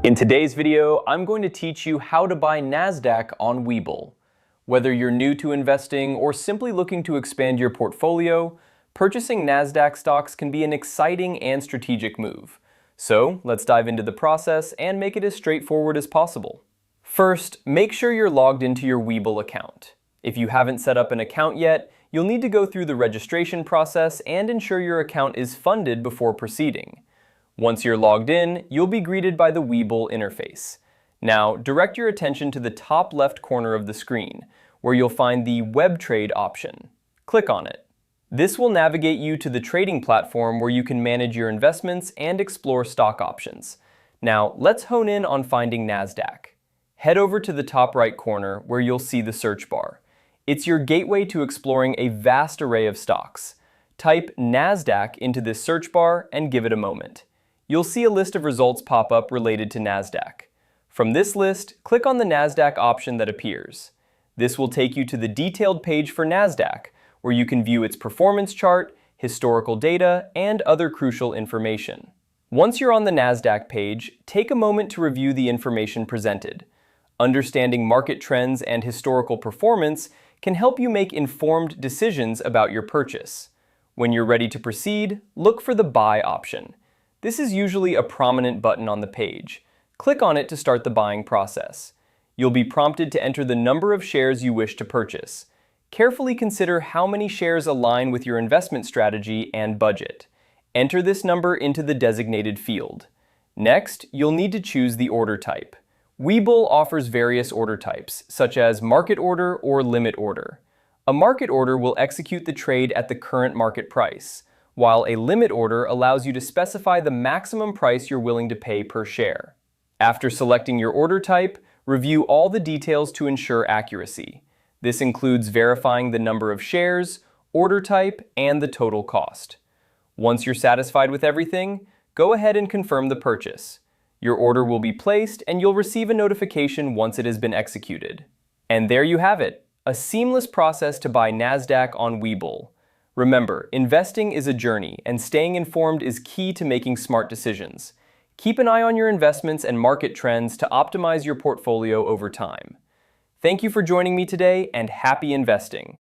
In today's video, I'm going to teach you how to buy Nasdaq on Webull. Whether you're new to investing or simply looking to expand your portfolio, purchasing Nasdaq stocks can be an exciting and strategic move. So let's dive into the process and make it as straightforward as possible. First, make sure you're logged into your Webull account. If you haven't set up an account yet, you'll need to go through the registration process and ensure your account is funded before proceeding. Once you're logged in, you'll be greeted by the Webull interface. Now, direct your attention to the top left corner of the screen, where you'll find the Web Trade option. Click on it. This will navigate you to the trading platform where you can manage your investments and explore stock options. Now, let's hone in on finding Nasdaq. Head over to the top right corner where you'll see the search bar. It's your gateway to exploring a vast array of stocks. Type Nasdaq into this search bar and give it a moment. You'll see a list of results pop up related to Nasdaq. From this list, click on the Nasdaq option that appears. This will take you to the detailed page for Nasdaq, where you can view its performance chart, historical data, and other crucial information. Once you're on the Nasdaq page, take a moment to review the information presented. Understanding market trends and historical performance can help you make informed decisions about your purchase. When you're ready to proceed, look for the Buy option. This is usually a prominent button on the page. Click on it to start the buying process. You'll be prompted to enter the number of shares you wish to purchase. Carefully consider how many shares align with your investment strategy and budget. Enter this number into the designated field. Next, you'll need to choose the order type. Webull offers various order types, such as market order or limit order. A market order will execute the trade at the current market price, while a limit order allows you to specify the maximum price you're willing to pay per share. After selecting your order type, review all the details to ensure accuracy. This includes verifying the number of shares, order type, and the total cost. Once you're satisfied with everything, go ahead and confirm the purchase. Your order will be placed and you'll receive a notification once it has been executed. And there you have it, a seamless process to buy Nasdaq on Webull. Remember, investing is a journey, and staying informed is key to making smart decisions. Keep an eye on your investments and market trends to optimize your portfolio over time. Thank you for joining me today, and happy investing!